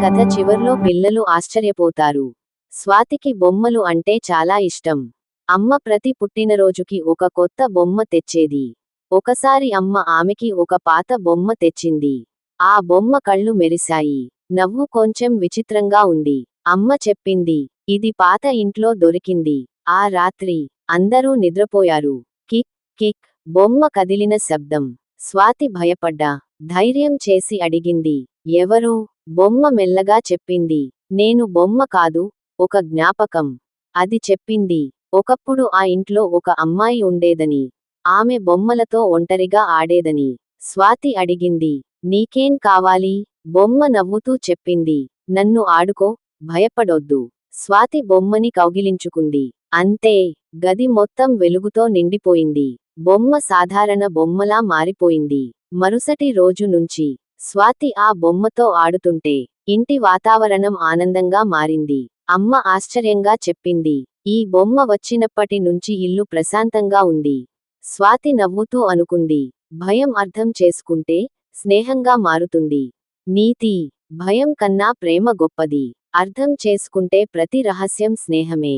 కథ చివర్లో పిల్లలు ఆశ్చర్యపోతారు. స్వాతికి బొమ్మలు అంటే చాలా ఇష్టం. అమ్మ ప్రతి పుట్టినరోజుకి ఒక కొత్త బొమ్మ తెచ్చేది. ఒకసారి అమ్మ ఆమెకి ఒక పాత బొమ్మ తెచ్చింది. ఆ బొమ్మ కళ్ళు మెరిశాయి. నవ్వు కొంచెం విచిత్రంగా ఉంది. అమ్మ చెప్పింది, ఇది పాత ఇంట్లో దొరికింది. ఆ రాత్రి అందరూ నిద్రపోయారు. కిక్ కిక్ బొమ్మ కదిలిన శబ్దం. స్వాతి భయపడ్డా. ధైర్యం చేసి అడిగింది, ఎవరు? బొమ్మ మెల్లగా చెప్పింది, నేను బొమ్మ కాదు, ఒక జ్ఞాపకం. అది చెప్పింది, ఒకప్పుడు ఆ ఇంట్లో ఒక అమ్మాయి ఉండేదని. ఆమె బొమ్మలతో ఒంటరిగా ఆడేదని. స్వాతి అడిగింది, నీకేం కావాలి? బొమ్మ నవ్వుతూ చెప్పింది, నన్ను ఆడుకో, భయపడొద్దు. స్వాతి బొమ్మని కౌగిలించుకుంది. అంతే, గది మొత్తం వెలుగుతో నిండిపోయింది. బొమ్మ సాధారణ బొమ్మలా మారిపోయింది. మరుసటి రోజు నుంచి స్వాతి ఆ బొమ్మతో ఆడుతుంటే ఇంటి వాతావరణం ఆనందంగా మారింది. అమ్మ ఆశ్చర్యంగా చెప్పింది, ఈ బొమ్మ వచ్చినప్పటి నుంచి ఇల్లు ప్రశాంతంగా ఉంది. స్వాతి నవ్వుతూ అనుకుంది, భయం అర్థం చేసుకుంటే స్నేహంగా మారుతుంది. నీతి: భయం కన్నా ప్రేమ గొప్పది. అర్థం చేసుకుంటే ప్రతి రహస్యం స్నేహమే.